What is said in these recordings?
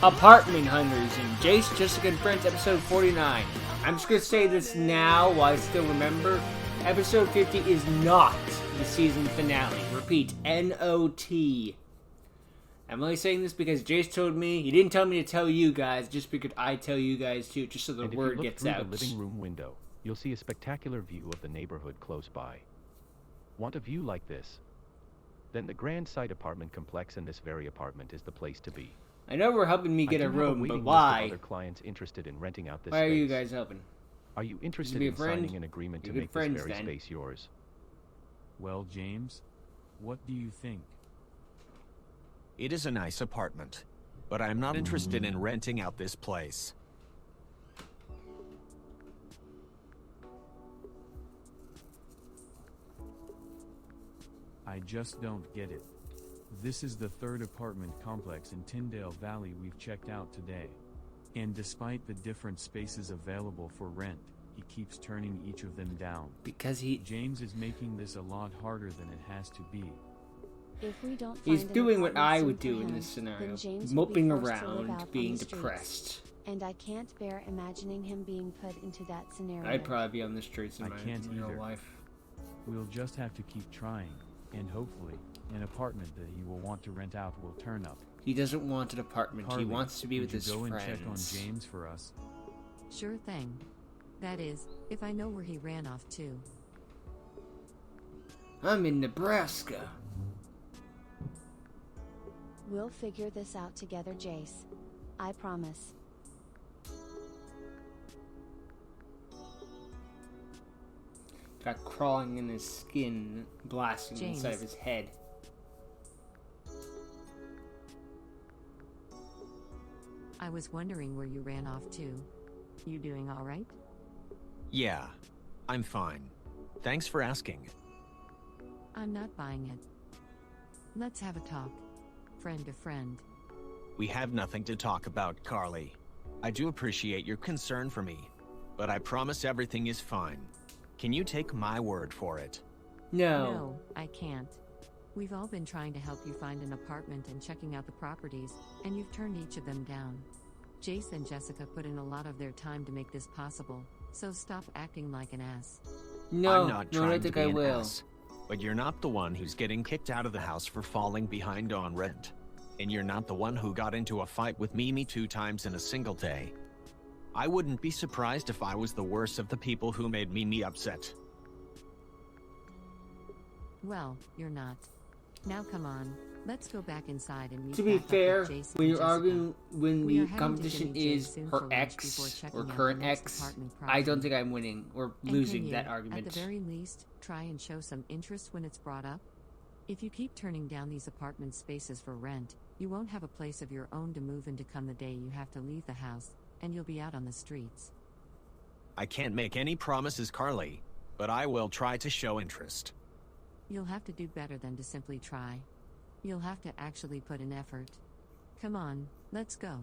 Apartment Hunters in Jace, Jessica, and Friends, episode 49. I'm just going to say this now while I still remember. Episode 50 is not the season finale. Repeat, N-O-T. I'm only saying this because Jace told me. He didn't tell me to tell you guys, just because I tell you guys too, just so the word gets out. And if you look through the living room window, you'll see a spectacular view of the neighborhood close by. Want a view like this? Then the Grand Site apartment complex in this very apartment is the place to be. I know we're helping me get a room, but why? Other clients interested in renting out this Why space. are you guys helping? Are you interested in signing an agreement to make this very space yours? Well, James, what do you think? It is a nice apartment, but I'm not interested in renting out this place. I just don't get it. This is the third apartment complex in Tyndale Valley we've checked out today. And despite the different spaces available for rent, he keeps turning each of them down. Because James is making this a lot harder than it has to be. If we don't He's find doing what I would for do in him, this scenario. then James Moping will be forced to live around, out being on the streets. depressed. And I can't bear imagining him being put into that scenario. I'd probably be on the streets in I my can't real either. life. We'll just have to keep trying, and hopefully, an apartment that he will want to rent out will turn up. He doesn't want an apartment. Carly, he wants to be with would his you go friends. and check on James for us? Sure thing. That is, if I know where he ran off to. I'm in Nebraska. We'll figure this out together, Jace. I promise. Got crawling in his skin, blasting James. inside of his head. I was wondering where you ran off to. You doing all right? Yeah, I'm fine. Thanks for asking. I'm not buying it. Let's have a talk. Friend to friend. We have nothing to talk about, Carly. I do appreciate your concern for me, but I promise everything is fine. Can you take my word for it? No. I can't. We've all been trying to help you find an apartment and checking out the properties, and you've turned each of them down. Jace and Jessica put in a lot of their time to make this possible, so stop acting like an ass. No, I'm not no, trying I to think be I an will. ass, but you're not the one who's getting kicked out of the house for falling behind on rent. And you're not the one who got into a fight with Mimi 2 times in a single day. I wouldn't be surprised if I was the worst of the people who made Mimi upset. Well, you're not. Now come on, let's go back inside and meet To be back up fair, with Jace when and you're Jessica. arguing when We are the heading to competition Jimmy J's is soon for her lunch before ex checking or out the current next ex, apartment I don't property. think I'm winning or And losing can you, that argument. At the very least, try and show some interest when it's brought up? If you keep turning down these apartment spaces for rent, you won't have a place of your own to move into come the day you have to leave the house, and you'll be out on the streets. I can't make any promises, Carly, but I will try to show interest. You'll have to do better than to simply try. You'll have to actually put in effort. Come on, let's go.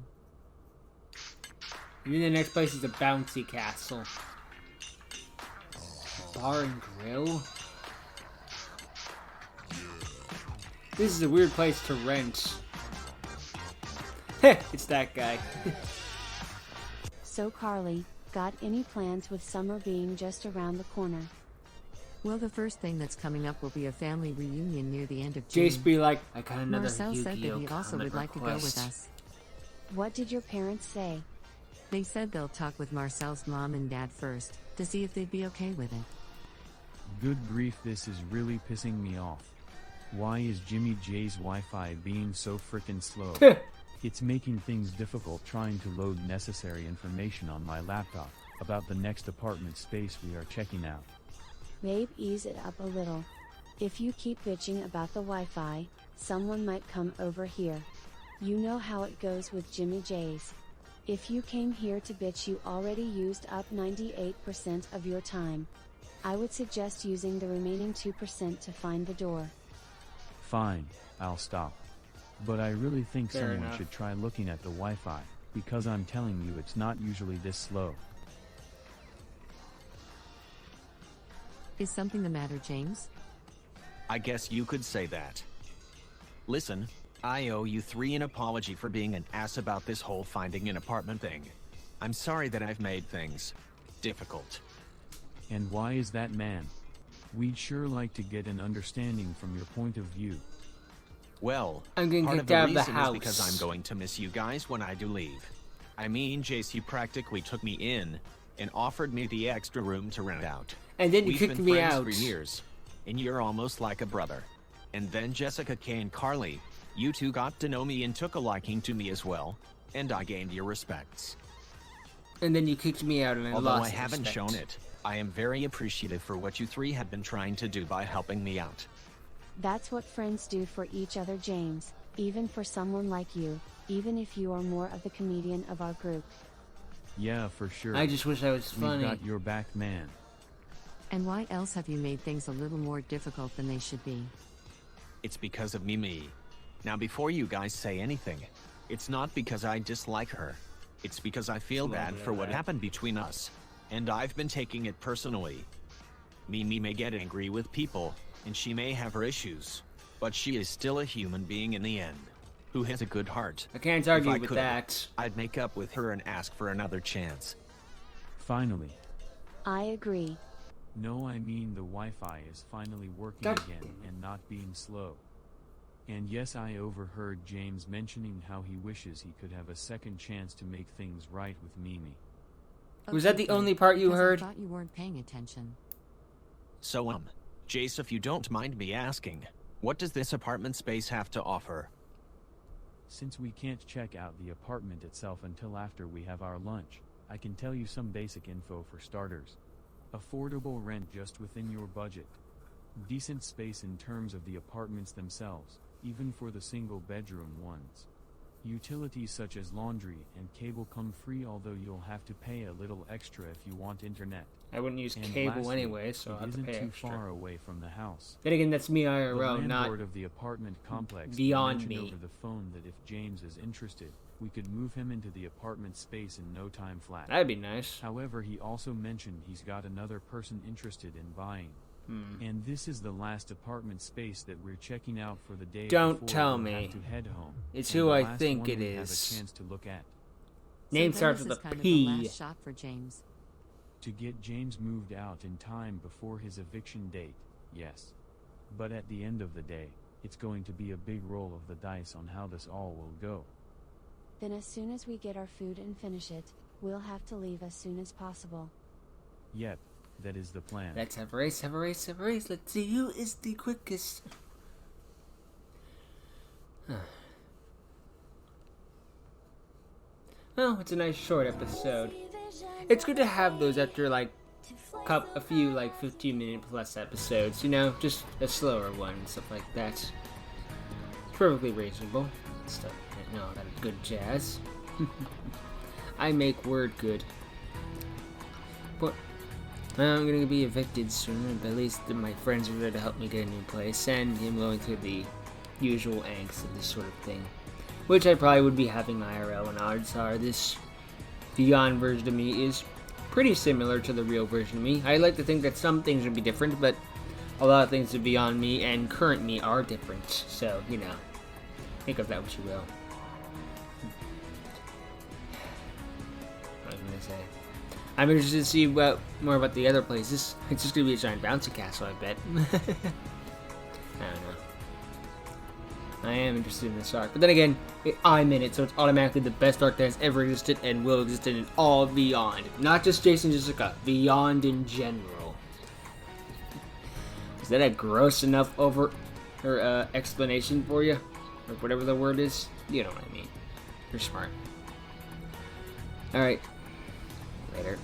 And then the next place is a bouncy castle. Bar and grill? This is a weird place to rent. Heh, it's that guy. So Carly, got any plans with summer being just around the corner? Well, the first thing that's coming up will be a family reunion near the end of June. Jace be like, I got another Marcel said that Yu-Gi-Oh he also comic would like to go with request. us. What did your parents say? They said they'll talk with Marcel's mom and dad first, to see if they'd be okay with it. Good grief, this is really pissing me off. Why is Jimmy J's Wi-Fi being so frickin' slow? It's making things difficult trying to load necessary information on my laptop about the next apartment space we are checking out. Babe, ease it up a little. If you keep bitching about the Wi-Fi, someone might come over here. You know how it goes with Jimmy J's. If you came here to bitch, you already used up 98% of your time. I would suggest using the remaining 2% to find the door. Fine, I'll stop. But I really think Fair someone enough. should try looking at the Wi-Fi, because I'm telling you it's not usually this slow. Is something the matter, James? I guess you could say that. Listen, I owe you three an apology for being an ass about this whole finding an apartment thing. I'm sorry that I've made things difficult. And why is that, man? We'd sure like to get an understanding from your point of view. Well, I'm getting part of kicked the out of the reason is because house. I'm going to miss you guys when I do leave. I mean, Jace, you practically took me in and offered me the extra room to rent out. And then you We've kicked been me friends out. for years, and you're almost like a brother. And then Jessica, Kay, and Carly, you two got to know me and took a liking to me as well, and I gained your respects. And then you kicked me out and I Although lost I haven't respect. shown it, I am very appreciative for what you three have been trying to do by helping me out. That's what friends do for each other, James, even for someone like you, even if you are more of the comedian of our group. Yeah, for sure. I just wish I was We've funny. got your back, man. And why else have you made things a little more difficult than they should be? It's because of Mimi. Now before you guys say anything, it's not because I dislike her. It's because I feel bad for what happened between us, and I've been taking it personally. Mimi may get angry with people, and she may have her issues, but she is still a human being in the end, who has a good heart. I can't If argue I with could, that. I'd make up with her and ask for another chance. Finally. I agree. No, I mean the Wi-Fi is finally working That- again and not being slow. And yes, I overheard James mentioning how he wishes he could have a second chance to make things right with Mimi. Was that the good, only part you because heard? I thought you weren't paying attention. So Jace, if you don't mind me asking, what does this apartment space have to offer? Since we can't check out the apartment itself until after we have our lunch, I can tell you some basic info for starters. Affordable rent just within your budget. Decent space in terms of the apartments themselves, even for the single bedroom ones. Utilities such as laundry and cable come free, although you'll have to pay a little extra if you want internet. I wouldn't use And cable lastly, anyway, so it I'll have to isn't pay too extra. far away from the house. Then again, that's me The IRL, not landlord of the apartment complex beyond mentioned me. over the phone that if James is interested, we could move him into the apartment space in no time flat. That'd be nice. However, he also mentioned he's got another person interested in buying. And this is the last apartment space that we're checking out for the day. Don't before tell we'll me. have to head home. It's And who the I last think one it we have is. a chance to look at. Name So starts then with this a is kind P. of the last shot for James. To get James moved out in time before his eviction date, yes. But at the end of the day, it's going to be a big roll of the dice on how this all will go. Then as soon as we get our food and finish it, we'll have to leave as soon as possible. Yep, that is the plan. Let's have a race, have a race, have a race. Let's see who is the quickest. Well, it's a nice short episode. It's good to have those after like a few like 15-minute plus episodes, you know, just a slower one and stuff like that. It's perfectly reasonable. Stuff, no, that good jazz. I make word good. But well, I'm gonna be evicted soon, but at least my friends are there to help me get a new place, and I'm going through the usual angst of this sort of thing, which I probably would be having IRL, and odds are this Beyond version of me is pretty similar to the real version of me. I like to think that some things would be different, but a lot of things of Beyond me and current me are different, so, you know, think of that what you will. What was I gonna say? I'm interested to see more about the other places. It's just gonna be a giant bouncy castle, I bet. I don't know. I am interested in this arc, but then again, I'm in it, so it's automatically the best arc that has ever existed and will exist in all Beyond. Not just Jace and Jessica, Beyond in general. Is that a gross enough explanation for you? Or whatever the word is? You know what I mean. You're smart. Alright. Later.